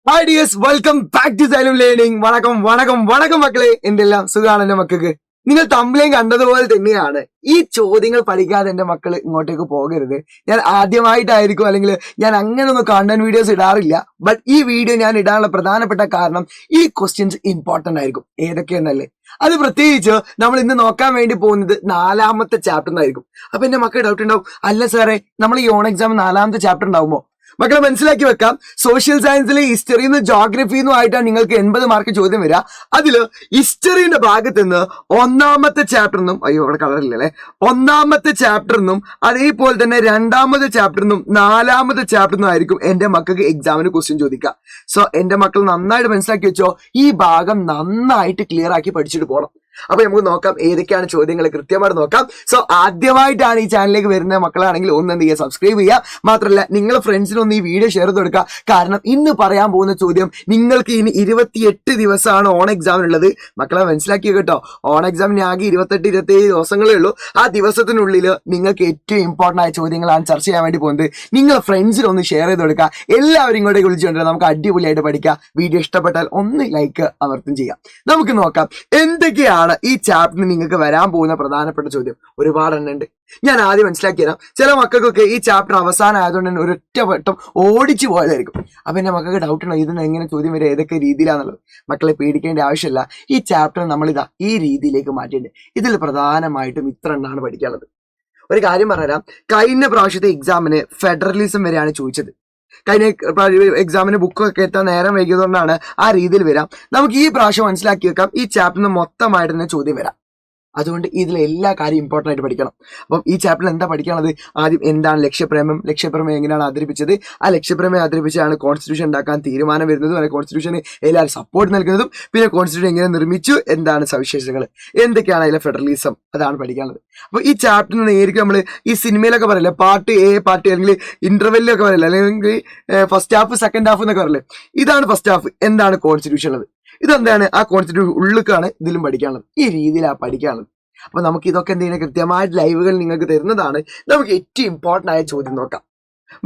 Hi dears, welcome back to Xylem learning. വണക്കം വണക്കം വണക്കം മക്കളെ, എന്തെല്ലാം സുഖമാണ് എന്റെ മക്കൾക്ക്. നിങ്ങൾ തമ്മിലേയും കണ്ടതുപോലെ തന്നെയാണ് ഈ ചോദ്യങ്ങൾ പഠിക്കാതെ എന്റെ മക്കൾ ഇങ്ങോട്ടേക്ക് പോകരുത്. ഞാൻ ആദ്യമായിട്ടായിരിക്കും, അല്ലെങ്കിൽ ഞാൻ അങ്ങനെയൊന്നും കണ്ടന്റ് വീഡിയോസ് ഇടാറില്ല. ബട്ട് ഈ വീഡിയോ ഞാൻ ഇടാനുള്ള പ്രധാനപ്പെട്ട കാരണം ഈ ക്വസ്റ്റ്യൻസ് ഇമ്പോർട്ടന്റ് ആയിരിക്കും. ഏതൊക്കെയെന്നല്ലേ, അത് പ്രത്യേകിച്ച് നമ്മൾ ഇന്ന് നോക്കാൻ വേണ്ടി പോകുന്നത് 4ാമത്തെ ചാപ്റ്റർ എന്നായിരിക്കും. അപ്പൊ എന്റെ മക്കൾ ഡൗട്ട് ഉണ്ടാവും, അല്ല സാറേ നമ്മൾ ഈ ഓൺ എക്സാം 4ാമത്തെ ചാപ്റ്റർ ഉണ്ടാവുമോ? മക്കളെ മനസ്സിലാക്കി വെക്കാം, സോഷ്യൽ സയൻസിലെ ഹിസ്റ്ററിന്ന് ജോഗ്രഫിന്നും ആയിട്ടാണ് നിങ്ങൾക്ക് 80 മാർക്ക് ചോദ്യം വരിക. അതില് ഹിസ്റ്ററിന്റെ ഭാഗത്ത് നിന്ന് 1ാമത്തെ ചാപ്റ്ററിനും, അയ്യോ അവിടെ കളറില്ലല്ലേ, 1ാമത്തെ ചാപ്റ്ററിനും അതേപോലെ തന്നെ 2ാമത്തെ ചാപ്റ്ററിനും 4ാമത്തെ ചാപ്റ്ററിനും ആയിരിക്കും എന്റെ മക്കൾക്ക് എക്സാമിന് ക്വസ്റ്റ്യൻ ചോദിക്കുക. സോ എന്റെ മക്കൾ നന്നായിട്ട് മനസ്സിലാക്കി വെച്ചോ, ഈ ഭാഗം നന്നായിട്ട് ക്ലിയർ ആക്കി പഠിച്ചിട്ട് പോകണം. അപ്പൊ നമുക്ക് നോക്കാം ഏതൊക്കെയാണ് ചോദ്യങ്ങൾ, കൃത്യമായിട്ട് നോക്കാം. സോ ആദ്യമായിട്ടാണ് ഈ ചാനലിലേക്ക് വരുന്ന മക്കളാണെങ്കിൽ ഒന്ന് എന്ത് ചെയ്യുക, സബ്സ്ക്രൈബ് ചെയ്യുക. മാത്രമല്ല നിങ്ങളെ ഫ്രണ്ട്സിനൊന്ന് ഈ വീഡിയോ ഷെയർ ചെയ്ത് കൊടുക്കുക. കാരണം ഇന്ന് പറയാൻ പോകുന്ന ചോദ്യം, നിങ്ങൾക്ക് ഇനി 28 ദിവസമാണ് ഓൺ എക്സാമിനുള്ളത്. മക്കളെ മനസ്സിലാക്കിയ കേട്ടോ, ഓൺ എക്സാമിന് ആകെ 28-27 ദിവസങ്ങളേ ഉള്ളൂ. ആ ദിവസത്തിനുള്ളിൽ നിങ്ങൾക്ക് ഏറ്റവും ഇമ്പോർട്ടന്റ് ആയ ചോദ്യങ്ങളാണ് ചർച്ച ചെയ്യാൻ വേണ്ടി പോകുന്നത്. നിങ്ങളെ ഫ്രണ്ട്സിനൊന്ന് ഷെയർ ചെയ്ത് കൊടുക്കുക. എല്ലാവരും ഇങ്ങോട്ടേക്ക് വിളിച്ചുകൊണ്ട് നമുക്ക് അടിപൊളിയായിട്ട് പഠിക്കാം. വീഡിയോ ഇഷ്ടപ്പെട്ടാൽ ഒന്ന് ലൈക്ക് അമർത്തും ചെയ്യാം. നമുക്ക് നോക്കാം എന്തൊക്കെയാണ് ഈ ചാപ്റ്ററിന് നിങ്ങൾക്ക് വരാൻ പോകുന്ന പ്രധാനപ്പെട്ട ചോദ്യം. ഒരുപാട് എണ്ണം ഉണ്ട്. ഞാൻ ആദ്യം മനസ്സിലാക്കി തരാം. ചില മക്കൾക്കൊക്കെ ഈ ചാപ്റ്റർ അവസാനം ആയതുകൊണ്ട് തന്നെ ഒരൊറ്റ വട്ടം ഓടിച്ചു പോയതായിരിക്കും. അപ്പൊ എന്റെ മക്കൾക്ക് ഡൗട്ട് ഉണ്ടോ, ഇതിന് എങ്ങനെ ചോദ്യം വരെ ഏതൊക്കെ രീതിയിലാണെന്നുള്ളത്. മക്കളെ പേടിക്കേണ്ട ആവശ്യമില്ല. ഈ ചാപ്റ്റർ നമ്മളിതാ ഈ രീതിയിലേക്ക് മാറ്റിയിട്ടുണ്ട്. ഇതിൽ പ്രധാനമായിട്ടും ഇത്ര എണ്ണാണ് പഠിക്കാനുള്ളത്. ഒരു കാര്യം പറഞ്ഞുതരാം, കഴിഞ്ഞ പ്രാവശ്യത്തെ എക്സാമിന് ഫെഡറലിസം വരെയാണ് ചോദിച്ചത്. കഴിഞ്ഞ എക്സാമിന് ബുക്കൊക്കെ എത്താൻ നേരം വൈകിയതുകൊണ്ടാണ് ആ രീതിയിൽ വരാം. നമുക്ക് ഈ പ്രാവശ്യം മനസ്സിലാക്കി വെക്കാം, ഈ ചാപ്റ്ററിന് മൊത്തമായിട്ട് തന്നെ ചോദ്യം വരാം. അതുകൊണ്ട് ഇതിലെ എല്ലാ കാര്യം ഇമ്പോർട്ടൻ്റ് ആയിട്ട് പഠിക്കണം. അപ്പം ഈ ചാപ്റ്ററിൽ എന്താ പഠിക്കാനുള്ളത്? ആദ്യം എന്താണ് ലക്ഷ്യപ്രമേയം, ലക്ഷ്യപ്രമേയം എങ്ങനെയാണ് അവതരിപ്പിച്ചത്, ആ ലക്ഷ്യപ്രമേയം അവതരിപ്പിച്ചാണ് കോൺസ്റ്റിറ്റ്യൂഷൻ ഉണ്ടാക്കാൻ തീരുമാനം വരുന്നതും, അല്ലെങ്കിൽ കോൺസ്റ്റിറ്റ്യൂഷന് എല്ലാവരും സപ്പോർട്ട് നൽകുന്നതും, പിന്നെ കോൺസ്റ്റിറ്റ്യൂഷൻ എങ്ങനെ നിർമ്മിച്ചു, എന്താണ് സവിശേഷതകൾ, എന്തൊക്കെയാണ് അതിലെ ഫെഡറലിസം, അതാണ് പഠിക്കാനുള്ളത്. അപ്പോൾ ഈ ചാപ്റ്ററിന് നേരിട്ട് നമ്മൾ ഈ സിനിമയിലൊക്കെ പറയില്ലേ, പാർട്ട് എ പാർട്ട്, അല്ലെങ്കിൽ ഇന്റർവെല്ലൊക്കെ പറയില്ലേ, അല്ലെങ്കിൽ ഫസ്റ്റ് ഹാഫ് സെക്കൻഡ് ഹാഫ് എന്നൊക്കെ പറയില്ലേ, ഇതാണ് ഫസ്റ്റ് ഹാഫ്. എന്താണ് കോൺസ്റ്റിറ്റ്യൂഷൻ ഉള്ളത്, ഇതെന്താണ് ആ കോൺസ്റ്റിറ്റ്യൂഷൻ ഉള്ളിലേക്കാണ് ഇതിലും പഠിക്കാനുള്ളത്. ഈ രീതിയിലാണ് പഠിക്കാനുള്ളത്. അപ്പൊ നമുക്ക് ഇതൊക്കെ എന്തെങ്കിലും കൃത്യമായിട്ട് ലൈവുകൾ നിങ്ങൾക്ക് തരുന്നതാണ്. നമുക്ക് ഏറ്റവും ഇമ്പോർട്ടന്റ് ആയ ചോദ്യം നോക്കാം.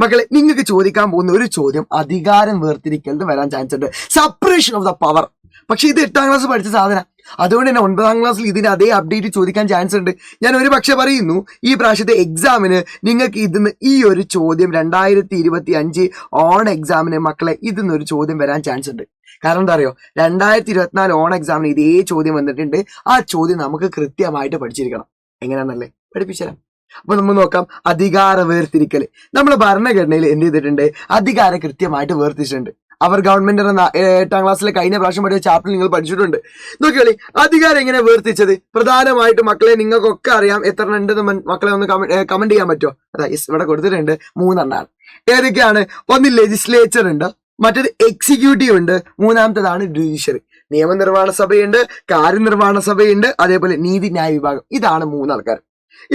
മക്കളെ, നിങ്ങൾക്ക് ചോദിക്കാൻ പോകുന്ന ഒരു ചോദ്യം അധികാരം വേർതിരിക്കൽ വരാൻ ചാൻസ് ഉണ്ട്, സെപ്പറേഷൻ ഓഫ് ദ പവർ. പക്ഷെ ഇത് 8ാം ക്ലാസ് പഠിച്ച സാധനം, അതുകൊണ്ട് തന്നെ 9ാം ക്ലാസ്സിൽ ഇതിന് അതേ അപ്ഡേറ്റ് ചോദിക്കാൻ ചാൻസ് ഉണ്ട്. ഞാൻ ഒരു പക്ഷെ പറയുന്നു, ഈ പ്രാവശ്യത്തെ എക്സാമിന് നിങ്ങൾക്ക് ഇതിന്ന് ഈ ഒരു ചോദ്യം 2025 ഓൺ എക്സാമിന് മക്കളെ ഇതിന്നൊരു ചോദ്യം വരാൻ ചാൻസ് ഉണ്ട്. കാരണം എന്താ അറിയോ, 2024 ഓൺ എക്സാമിന് ഇതേ ചോദ്യം വന്നിട്ടുണ്ട്. ആ ചോദ്യം നമുക്ക് കൃത്യമായിട്ട് പഠിച്ചിരിക്കണം. എങ്ങനെയാണെന്നല്ലേ, പഠിപ്പിച്ചുതരാം. അപ്പൊ നമ്മൾ നോക്കാം, അധികാര വേർതിരിക്കൽ. നമ്മുടെ ഭരണഘടനയിൽ എന്ത് ചെയ്തിട്ടുണ്ട്, അധികാരം കൃത്യമായിട്ട് വേർതിരിച്ചിട്ടുണ്ട്. അവർ ഗവൺമെന്റ് എന്ന 8ാം ക്ലാസ്സിലെ കഴിഞ്ഞ പ്രാവശ്യം പഠിച്ച ചാപ്റ്റർ നിങ്ങൾ പഠിച്ചിട്ടുണ്ട്. നോക്കിയോളി, അധികാരം എങ്ങനെ വേർതിരിച്ചത്. പ്രധാനമായിട്ട് മക്കളെ നിങ്ങൾക്കൊക്കെ അറിയാം, എത്ര ഉണ്ടെന്ന് മക്കളെ ഒന്ന് കമന്റ് ചെയ്യാൻ പറ്റുമോ? അതാ ഇവിടെ കൊടുത്തിട്ടുണ്ട്, 3 എണ്ണമാണ്. ഏതൊക്കെയാണ്? ഒന്ന് ലെജിസ്ലേച്ചർ ഉണ്ട്, മറ്റേത് എക്സിക്യൂട്ടീവ് ഉണ്ട്, മൂന്നാമത്തേതാണ് ജുഡീഷ്യറി. നിയമനിർമ്മാണ സഭയുണ്ട്, കാര്യനിർവ്വഹണ സഭയുണ്ട്, അതേപോലെ നീതിന്യായ വിഭാഗം. ഇതാണ് 3 ആൾക്കാർ.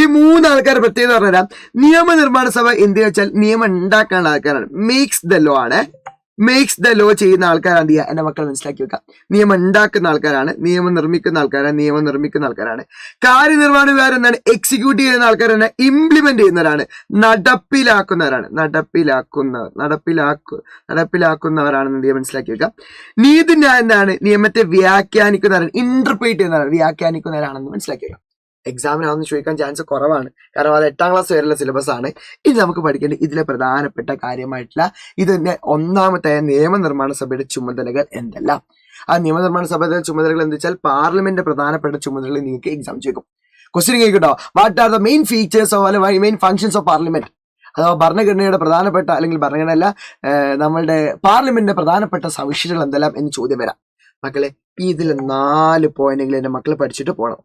ഈ 3 ആൾക്കാർ പ്രത്യേകത പറഞ്ഞുതരാം. നിയമനിർമ്മാണ സഭ എന്ത് വെച്ചാൽ നിയമം ഉണ്ടാക്കാനുള്ള ആൾക്കാരാണ്, മേക്സ് ദ ലോ ആണ്. മേക്സ് ദ ലോ ചെയ്യുന്ന ആൾക്കാരാണ് എന്ത് ചെയ്യുക, എന്റെ മക്കൾ മനസ്സിലാക്കി വെക്കാം. നിയമം ഉണ്ടാക്കുന്ന ആൾക്കാരാണ്, നിയമം നിർമ്മിക്കുന്ന ആൾക്കാരാണ്. കാര്യനിർവ്വഹണ വിഭാഗം എന്താണ്, എക്സിക്യൂട്ട് ചെയ്യുന്ന ആൾക്കാരാണ്. ഇംപ്ലിമെന്റ് ചെയ്യുന്നവരാണ്, നടപ്പിലാക്കുന്നവരാണ് എന്ത് ചെയ്യുക, മനസ്സിലാക്കി വെക്കാം. നീതിന്യായം എന്താണ്, നിയമത്തെ വ്യാഖ്യാനിക്കുന്നവരാണ്, ഇന്റർപ്രേറ്റ് ചെയ്യുന്നവരാണ്, വ്യാഖ്യാനിക്കുന്നവരാണെന്ന് മനസ്സിലാക്കി വെക്കാം. എക്സാമിനാണെന്ന് ചോദിക്കാൻ ചാൻസ് കുറവാണ്, കാരണം അത് 8ാം ക്ലാസ് വരെയുള്ള സിലബസ് ആണ്. ഇനി നമുക്ക് പഠിക്കേണ്ടത് ഇതിലെ പ്രധാനപ്പെട്ട കാര്യമായിട്ടുള്ള ഇതിന്റെ 1ാമത്തെ നിയമനിർമ്മാണ സഭയുടെ ചുമതലകൾ എന്തെല്ലാം. ആ നിയമനിർമ്മാണ സഭയുടെ ചുമതലകൾ എന്താ വെച്ചാൽ പാർലമെന്റിന്റെ പ്രധാനപ്പെട്ട ചുമതലകൾ നിങ്ങൾക്ക് എക്സാം ചോദിക്കും. ക്വസ്റ്റ്യൻ കേൾക്കട്ടോ, what are the main features of main functions of parliament. അഥവാ ഭരണഘടനയുടെ പ്രധാനപ്പെട്ട, അല്ലെങ്കിൽ ഭരണഘടനയല്ല, നമ്മളുടെ പാർലമെന്റിന്റെ പ്രധാനപ്പെട്ട സവിശേഷതകൾ എന്തെല്ലാം എന്ന് ചോദ്യം വരാം. മക്കളെ, ഇതിൽ 4 പോയിന്റുകൾ എന്റെ മക്കൾ പഠിച്ചിട്ട് പോകണം.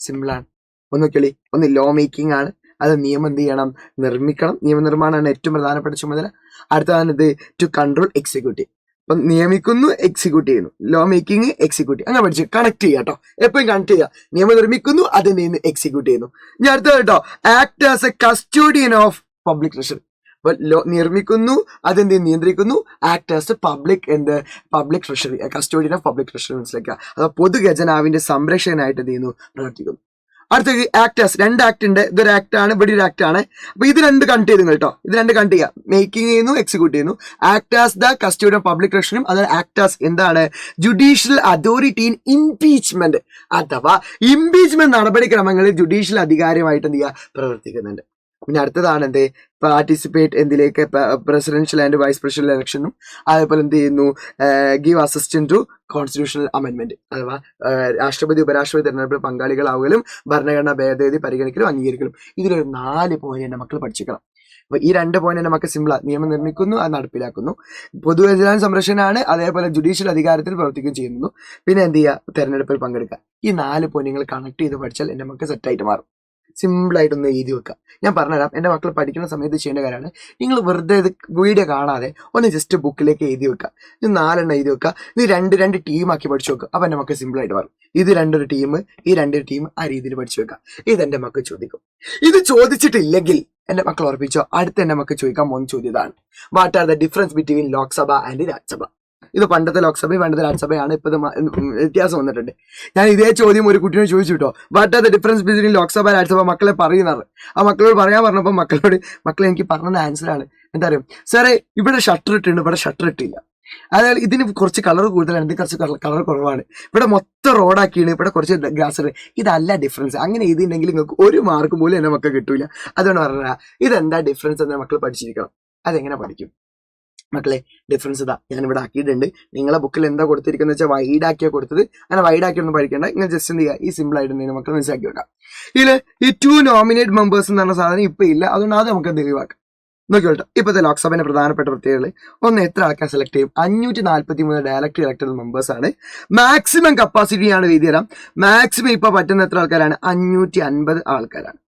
സിമ്പിളാണ്. ഒന്ന് ലോ മേക്കിംഗ് ആണ്. അത് നിയമം എന്ത് ചെയ്യണം, നിർമ്മിക്കണം. നിയമനിർമ്മാണമാണ് ഏറ്റവും പ്രധാനപ്പെട്ട ചുമതല. അടുത്തതാണ് ഇത് ടു കൺട്രോൾ എക്സിക്യൂട്ടീവ്. അപ്പൊ നിയമിക്കുന്നു, എക്സിക്യൂട്ട് ചെയ്യുന്നു. ലോ മേക്കിംഗ്, എക്സിക്യൂട്ടീവ്, അങ്ങനെ പഠിച്ച് കണക്ട് ചെയ്യാം കേട്ടോ. എപ്പോഴും കണക്ട് ചെയ്യുക. നിയമം നിർമ്മിക്കുന്നു, അത് എക്സിക്യൂട്ട് ചെയ്യുന്നു. ഇനി അടുത്തത് കേട്ടോ, act as A custodian of public treasury. അപ്പൊ നിർമ്മിക്കുന്നു, അതെന്ത് നിയന്ത്രിക്കുന്നു. Act as public treasury, custodian of public treasury മനസ്സിലാക്കുക. അത് പൊതു ഖജനാവിന്റെ സംരക്ഷകനായിട്ട് എന്ത് ചെയ്യുന്നു, പ്രവർത്തിക്കുന്നു. അടുത്തത് ആക്ടേഴ്സ്, 2 ആക്ട് ഉണ്ട്. ഇതൊരു ആക്ട് ആണ്, ഇവിടെ ഒരു ആക്ട് ആണ്. അപ്പൊ ഇത് രണ്ട് കണക്ട് ചെയ്തു കേട്ടോ. ഇത് രണ്ട് കണക്ട് ചെയ്യാം. മേക്കിംഗ് ചെയ്യുന്നു, എക്സിക്യൂട്ട് ചെയ്യുന്നു. Acts as the custodian of public ട്രഷറിയും അതായത് ആക്ടേഴ്സ് എന്താണ് ജുഡീഷ്യൽ അതോറിറ്റി ഇൻ ഇംപീച്ച്മെന്റ് അഥവാ ഇംപീച്ച്മെന്റ് നടപടിക്രമങ്ങളിൽ ജുഡീഷ്യൽ അധികാരമായിട്ട് എന്ത് ചെയ്യുക പ്രവർത്തിക്കുന്നുണ്ട്. പിന്നെ അടുത്തതാണ് എന്ത് പാർട്ടിസിപ്പേറ്റ് എന്തിലേക്ക് പ്രസിഡൻഷ്യൽ ആൻഡ് വൈസ് പ്രസിഡൻഷ്യൽ ഇലക്ഷനും അതേപോലെ എന്ത് ചെയ്യുന്നു give assistant to constitutional amendment അഥവാ രാഷ്ട്രപതി ഉപരാഷ്ട്രപതി തെരഞ്ഞെടുപ്പിൽ പങ്കാളികളാവുകയും ഭരണഘടനാ ഭേദഗതി പരിഗണിക്കലും അംഗീകരിക്കലും. ഇതിലൊരു 4 പോയിന്റ് എന്റെ മക്കൾ പഠിച്ചിരിക്കണം. അപ്പൊ ഈ 2 പോയിന്റ് എന്റെ മക്കൾ സിമ്പിളാ. നിയമം നിർമ്മിക്കുന്നു, അത് നടപ്പിലാക്കുന്നു. പൊതുജനാധിപത്യ സംരക്ഷണമാണ്, അതേപോലെ ജുഡീഷ്യൽ അധികാരത്തിൽ പ്രവർത്തിക്കുകയും ചെയ്യുന്നു. പിന്നെ എന്ത് ചെയ്യുക തെരഞ്ഞെടുപ്പിൽ പങ്കെടുക്കുക. ഈ 4 പോയിന്റ് നിങ്ങൾ കണക്ട് ചെയ്ത് പഠിച്ചാൽ എന്റെ മക്കൾ സെറ്റായിട്ട് മാറും. സിമ്പിൾ ആയിട്ടൊന്ന് എഴുതി വെക്കുക. ഞാൻ പറഞ്ഞുതരാം. എൻ്റെ മക്കൾ പഠിക്കുന്ന സമയത്ത് ചെയ്യേണ്ട കാര്യമാണ്. നിങ്ങൾ വെറുതെ ഇത് വീഡിയോ കാണാതെ ഒന്ന് ജസ്റ്റ് ബുക്കിലേക്ക് എഴുതി വെക്കുക. ഇത് 4 എഴുതി വെക്കുക. ഇത് രണ്ട് ടീമാക്കി പഠിച്ചു വെക്കുക. അപ്പം എൻ്റെ മക്കൾ സിമ്പിൾ ആയിട്ട് മാറും. ഇത് 2 ടീം, ഈ 2 ടീം ആ രീതിയിൽ പഠിച്ചു വെക്കുക. ഇതെന്റെ മക്കൾ ചോദിക്കും. ഇത് ചോദിച്ചിട്ടില്ലെങ്കിൽ എന്റെ മക്കൾ ഉറപ്പിച്ചോ, അടുത്ത എന്റെ മക്കൾ ചോദിക്കാൻ പോകുന്ന ചോദ്യം ഇതാണ്: what are the difference between Lok Sabha and Rajya Sabha? ഇത് പണ്ടത്തെ ലോക്സഭയും പണ്ടത്തെ രാജ്യസഭയാണ്. ഇപ്പൊ വ്യത്യാസം വന്നിട്ടുണ്ട്. ഞാൻ ഇതേ ചോദ്യം ഒരു കുട്ടീനെ ചോദിച്ചു കേട്ടോ. What are the difference between Lok Sabha Rajya Sabha? മക്കളെ പറയുന്നത്. ആ മക്കളോട് പറയാൻ പറഞ്ഞപ്പോൾ മക്കളെ എനിക്ക് പറഞ്ഞ ആൻസറാണ്. എന്താ പറയുക, സാറേ ഇവിടെ ഷട്ടർ ഇട്ടുണ്ട്, ഇവിടെ ഷട്ടർ ഇട്ടില്ല. അതായത് ഇതിന് കുറച്ച് കളർ കൂടുതലാണ്, ഇത് കുറച്ച് കളർ കുറവാണ്. ഇവിടെ മൊത്തം റോഡാക്കിയാണ്, ഇവിടെ കുറച്ച് ഗ്രാസ്. ഇതല്ല ഡിഫറൻസ്. അങ്ങനെ എഴുതിയിട്ടുണ്ടെങ്കിൽ നിങ്ങൾക്ക് 1 മാർക്ക് പോലും എന്റെ മക്കൾ കിട്ടൂല. അതുകൊണ്ട് പറഞ്ഞാൽ ഇതെന്താ ഡിഫറൻസ് എന്ന് മക്കൾ പഠിച്ചിരിക്കണം. അതെങ്ങനെ പഠിക്കും മക്കളെ? ഡിഫറൻസ് ഇതാ ഞാൻ ഇവിടെ ആക്കിയിട്ടുണ്ട്. നിങ്ങളെ ബുക്കിൽ എന്താ കൊടുത്തിരിക്കുന്നത് വെച്ചാൽ വൈഡ് ആക്കിയാ കൊടുത്തത്. അങ്ങനെ വൈഡ് ആക്കിയൊന്നും പഠിക്കേണ്ട. നിങ്ങൾ ജസ്റ്റ് എന്ത് ചെയ്യുക, ഈ സിമ്പിൾ ആയിട്ട് മക്കൾ മനസ്സിലാക്കി വെക്കാം. ഇതിൽ ഈ 2 നോമിനേറ്റ് മെമ്പേഴ്സ് എന്ന് പറഞ്ഞ സാധനം ഇപ്പൊ ഇല്ല. അതുകൊണ്ട് അത് നമുക്ക് എന്ത് ഒഴിവാക്കാം. നോക്കിയോട്ടോ, ഇപ്പോഴത്തെ ലോക്സഭയുടെ പ്രധാനപ്പെട്ട പ്രത്യേകതകൾ: 1, എത്ര ആൾക്കാർ സെലക്ട് ചെയ്യും? 543 ഡയറക്റ്റ് ഇലക്ടഡ് മെമ്പേഴ്സ് ആണ്. മാക്സിമം കപ്പാസിറ്റിയാണ് വീതിതരാം. മാക്സിമം ഇപ്പൊ പറ്റുന്ന എത്ര ആൾക്കാരാണ്? 550 ആൾക്കാരാണ്.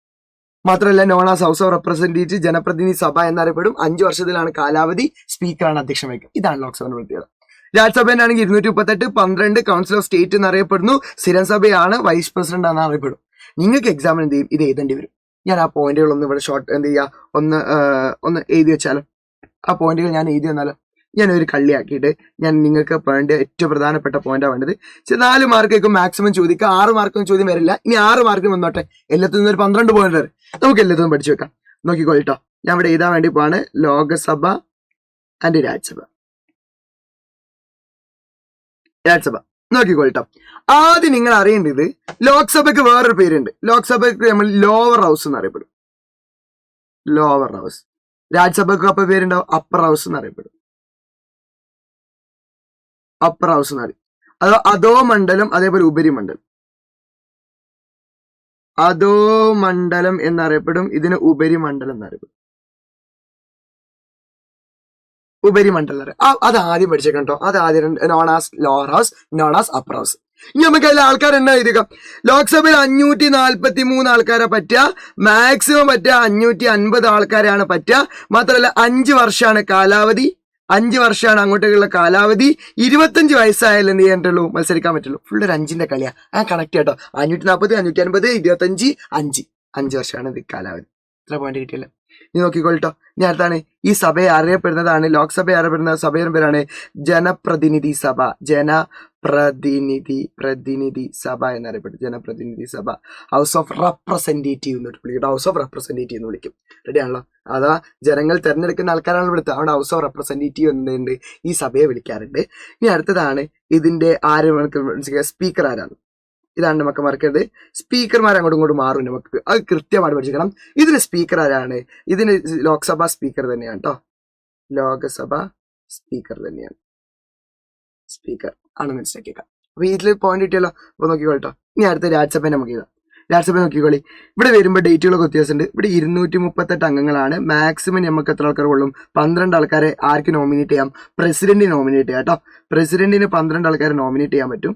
മാത്രമല്ല known as house of representative, ജനപ്രതിനിധി സഭ എന്നറിയപ്പെടും. 5 വർഷത്തിലാണ് കാലാവധി. സ്പീക്കറാണ് അധ്യക്ഷം വഹിക്കുക. ഇതാണ് ലോക്സഭയുടെ പ്രത്യേകത. രാജ്യസഭയിലാണെങ്കിൽ 238, 12 കൗൺസിൽ ഓഫ് സ്റ്റേറ്റ് എന്നറിയപ്പെടുന്നു. സ്ഥിരം സഭയാണ്, വൈസ് പ്രസിഡന്റ് എന്ന് അറിയപ്പെടും. നിങ്ങൾക്ക് എക്സാമിന് എന്ത് ചെയ്യും? ഇത് എഴുതേണ്ടി വരും. ഞാൻ ആ പോയിന്റുകളൊന്ന് ഇവിടെ ഷോർട്ട് എന്ത് ചെയ്യുക, ഒന്ന് എഴുതി വെച്ചാലോ. ആ പോയിന്റുകൾ ഞാൻ എഴുതി വന്നാലോ. ഞാനൊരു കള്ളിയാക്കിയിട്ട് ഞാൻ നിങ്ങൾക്ക് വേണ്ട ഏറ്റവും പ്രധാനപ്പെട്ട പോയിന്റാണ് വേണ്ടത്. 4 മാർക്കൊക്കെ മാക്സിമം ചോദിക്കുക. 6 മാർക്കൊന്നും ചോദ്യം വരില്ല. ഇനി 6 മാർക്കിന് വന്നോട്ടെ. എല്ലാത്തിനും ഒരു 12 പോയിന്റ് വരെ നമുക്ക് എല്ലാത്തിനും പഠിച്ചു വെക്കാം. നോക്കിക്കോട്ടോ, ഞാൻ ഇവിടെ എഴുതാൻ വേണ്ടി പോവാണ് ലോകസഭ ആൻഡ് രാജ്യസഭ. നോക്കിക്കോട്ടോ, ആദ്യം നിങ്ങൾ അറിയേണ്ടത് ലോക്സഭയ്ക്ക് വേറൊരു പേരുണ്ട്. ലോക്സഭയ്ക്ക് നമ്മൾ ലോവർ ഹൗസ് എന്നറിയപ്പെടും. Lower house. രാജ്യസഭയ്ക്ക് അപ്പൊ പേരുണ്ടാവും അപ്പർ ഹൗസ് എന്നറിയപ്പെടും. അപ്പർ ഹൗസ് എന്ന് പറയും. അധോ മണ്ഡലം, അതേപോലെ ഉപരിമണ്ഡലം. അധോ മണ്ഡലം എന്നറിയപ്പെടും. ഇതിന് ഉപരിമണ്ഡലം എന്നറിയപ്പെടും. ഉപരിമണ്ഡലം അത് ആദ്യം പഠിച്ചേക്കാം കേട്ടോ. അത് ആദ്യം known as lower house, known as upper house. ഇനി നമുക്ക് അതിൽ ആൾക്കാർ എന്നാ എഴുതിക്കാം. ലോക്സഭയിൽ 543 ആൾക്കാരെ പറ്റുക. മാക്സിമം പറ്റുക 550 ആൾക്കാരെയാണ് പറ്റുക. മാത്രമല്ല 5 വർഷമാണ് കാലാവധി. 5 വർഷമാണ് അങ്ങോട്ടേക്കുള്ള കാലാവധി. 25 വയസ്സായാലും എന്ത് ചെയ്യാൻ പറ്റുള്ളൂ? മത്സരിക്കാൻ പറ്റുള്ളൂ. ഫുൾ ഒരു 5ന്റെ കളിയാ. ആ കണക്ട് കേട്ടോ. 540, 550, 25, 5 വർഷമാണ് ഇത് കാലാവധി. ഇത്ര പോയിന്റ് കിട്ടിയല്ലോ. നീ നോക്കിക്കോട്ടോ. ഇനി അടുത്താണ് ഈ സഭയെ അറിയപ്പെടുന്നതാണ്, ലോക്സഭയെ അറിയപ്പെടുന്ന സഭയുടെ പേരാണ് ജനപ്രതിനിധി സഭ. പ്രതിനിധി സഭ എന്നറിയപ്പെടും. ജനപ്രതിനിധി സഭ. ഹൗസ് ഓഫ് റെപ്രസെന്റേറ്റീവ് എന്ന് വിളിക്കും. ഹൗസ് ഓഫ് റെപ്രസെന്റേറ്റീവ് എന്ന് വിളിക്കും. റെഡി ആണല്ലോ. അഥവാ ജനങ്ങൾ തെരഞ്ഞെടുക്കുന്ന ആൾക്കാരാണ് വിളിച്ചത്. അവിടെ ഹൗസ് ഓഫ് റെപ്രസെന്റേറ്റീവ് എന്തുണ്ട്, ഈ സഭയെ വിളിക്കാറുണ്ട്. ഇനി അടുത്തതാണ് ഇതിന്റെ സ്പീക്കർ ആരാണ്. ഇതാണ് നമുക്ക് മറക്കരുത്. സ്പീക്കർമാർ അങ്ങോട്ടും ഇങ്ങോട്ടും മാറും. നമുക്ക് അത് കൃത്യമായിട്ട് പഠിച്ചിരിക്കണം. ഇതിന് സ്പീക്കർ ആരാണ്? ഇതിന് ലോക്സഭ സ്പീക്കർ തന്നെയാണ് കേട്ടോ. ലോകസഭ സ്പീക്കർ തന്നെയാണ്. സ്പീക്കർ ആണ് മനസ്സിലാക്കിയേക്കാം. അപ്പൊ ഇതിൽ പോയിന്റ് കിട്ടിയല്ലോ. അപ്പൊ നോക്കിക്കോട്ടോ. ഇനി അടുത്ത രാജ്യസഭ നമുക്ക് ചെയ്താം. രാജ്യസഭ നോക്കിക്കോളി. ഇവിടെ വരുമ്പോൾ ഡേറ്റുകളൊക്കെ വ്യത്യാസമുണ്ട്. ഇവിടെ 238 അംഗങ്ങളാണ്. മാക്സിമം നമുക്ക് എത്ര ആൾക്കാർ കൊള്ളും? 12 ആൾക്കാരെ ആർക്ക് നോമിനേറ്റ് ചെയ്യാം? പ്രസിഡന്റിന് നോമിനേറ്റ് ചെയ്യാം കേട്ടോ. പ്രസിഡന്റിന് 12 ആൾക്കാരെ നോമിനേറ്റ് ചെയ്യാൻ പറ്റും.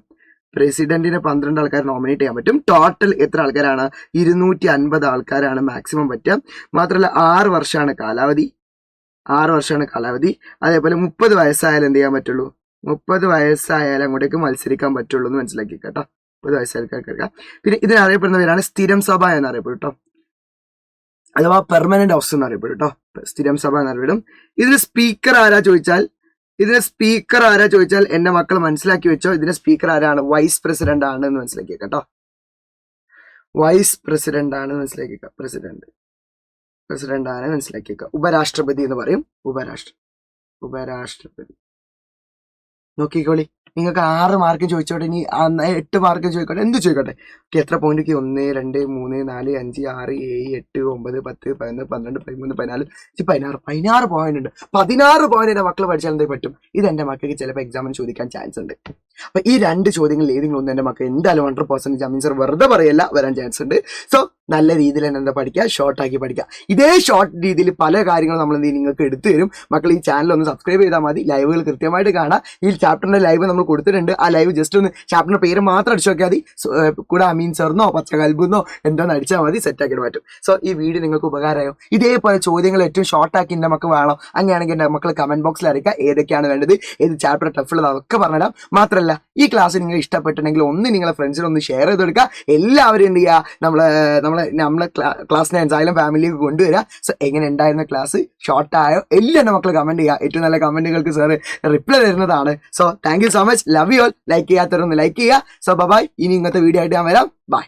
പ്രസിഡന്റിന് 12 ആൾക്കാർ നോമിനേറ്റ് ചെയ്യാൻ പറ്റും. ടോട്ടൽ എത്ര ആൾക്കാരാണ്? 250 ആൾക്കാരാണ് മാക്സിമം പറ്റുക. മാത്രമല്ല 6 വർഷമാണ് കാലാവധി. 6 വർഷമാണ് കാലാവധി. അതേപോലെ 30 വയസ്സായാലും എന്ത് ചെയ്യാൻ പറ്റുള്ളൂ? 30 വയസ്സായാലും അങ്ങോട്ടേക്ക് മത്സരിക്കാൻ പറ്റുള്ളൂ എന്ന് മനസ്സിലാക്കി കേട്ടോ. 30 വയസ്സായാലും. പിന്നെ ഇതിനറിയപ്പെടുന്നവരാണ് സ്ഥിരം സഭ എന്നറിയപ്പെടും കേട്ടോ. അഥവാ പെർമനന്റ് ഹൗസ് എന്നറിയപ്പെടും കേട്ടോ. സ്ഥിരം സഭ എന്നറിയപ്പെടും. ഇതിന് സ്പീക്കർ ആരാ ചോദിച്ചാൽ എന്റെ മക്കൾ മനസ്സിലാക്കി വെച്ചോ. ഇതിന്റെ സ്പീക്കർ ആരാണ്? വൈസ് പ്രസിഡന്റ് ആണ് എന്ന് മനസ്സിലാക്കി കേട്ടോ. വൈസ് പ്രസിഡന്റ് ആണ് മനസ്സിലാക്കിയേക്കുക. പ്രസിഡന്റ് ആണ് മനസ്സിലാക്കിയേക്കുക. ഉപരാഷ്ട്രപതി എന്ന് പറയും. ഉപരാഷ്ട്രപതി. നോക്കിക്കോളി, നിങ്ങൾക്ക് 6 മാർക്ക് ചോദിച്ചോട്ടെ, ഇനി 8 മാർക്ക് ചോദിക്കട്ടെ, എന്ത് ചോദിക്കട്ടെ. എത്ര പോയിന്റ്? 1 2 3 4 5 6 7 8 9 10 11 12 13 14 16 പോയിന്റ് ഉണ്ട്. 16 പോയിന്റ് എന്റെ മക്കൾ പഠിച്ചാൽ എന്തേ പറ്റും? ഇത് എന്റെ മക്കൾക്ക് ചിലപ്പോൾ എക്സാമിന് ചോദിക്കാൻ ചാൻസ് ഉണ്ട്. അപ്പൊ ഈ 2 ചോദ്യങ്ങളിൽ ഏതെങ്കിലും ഒന്ന് എന്റെ മക്കൾ എന്തായാലും 100% അമീൻ സർ വെറുതെ പറയല്ല, വരാൻ ചാൻസ് ഉണ്ട്. സോ നല്ല രീതിയിൽ തന്നെ എന്താ പഠിക്കുക, ഷോർട്ടാക്കി പഠിക്കുക. ഇതേ ഷോർട്ട് രീതിയിൽ പല കാര്യങ്ങളും നമ്മൾ എന്ത് ചെയ്യും നിങ്ങൾക്ക് എടുത്തു തരും. മക്കൾ ഈ ചാനൽ ഒന്ന് സബ്സ്ക്രൈബ് ചെയ്താൽ മതി. ലൈവുകൾ കൃത്യമായിട്ട് കാണാം. ഈ ചാപ്റ്ററിന്റെ ലൈവ് നമ്മൾ കൊടുത്തിട്ടുണ്ട്. ആ ലൈവ് ജസ്റ്റ് ഒന്ന് ചാപ്റ്ററിന്റെ പേര് മാത്രം അടിച്ചു നോക്കിയാൽ മതി. കൂടെ അമീൻ സാറിനോ പച്ചകൽബെന്നോ എന്തോന്ന് അടിച്ചാൽ മതി, സെറ്റ് ആക്കിയിട്ട് പറ്റും. സോ ഈ വീഡിയോ നിങ്ങൾക്ക് ഉപകാരമായോ? ഇതേപോലെ ചോദ്യങ്ങൾ ഏറ്റവും ഷോർട്ടാക്കി എൻ്റെ മക്കൾ വേണം. അങ്ങനെയാണെങ്കിൽ എൻ്റെ മക്കൾ കമന്റ് ബോക്സിൽ അറിയിക്കുക ഏതൊക്കെയാണ് വേണ്ടത്, ഏത് ചാപ്റ്റർ ടഫുള്ളത് അതൊക്കെ പറഞ്ഞുതരാം. മാത്രമല്ല ഈ ക്ലാസ് നിങ്ങൾ ഇഷ്ടപ്പെട്ടിട്ടുണ്ടെങ്കിൽ ഒന്ന് നിങ്ങളെ ഫ്രണ്ട്സിന് ഒന്ന് ഷെയർ ചെയ്ത് കൊടുക്കുക. എല്ലാവരും എന്ത് ചെയ്യുക, നമ്മളെ ക്ലാസ്സിനെ എന്തായാലും ഫാമിലിക്ക് കൊണ്ടുവരിക. സോ എങ്ങനെ ഉണ്ടായിരുന്ന ക്ലാസ്, ഷോർട്ടായോ എല്ലാം എൻ്റെ മക്കൾ കമന്റ് ചെയ്യുക. ഏറ്റവും നല്ല കമന്റുകൾക്ക് സാറ് റിപ്ലൈ തരുന്നതാണ്. So thank you so much, love you all. Like ചെയ്യാത്തവരൊന്ന് ലൈക്ക് ചെയ്യുക. So bye. ഇനി ഇങ്ങനത്തെ വീഡിയോ ആയിട്ട് ഞാൻ വരാം. ബൈ.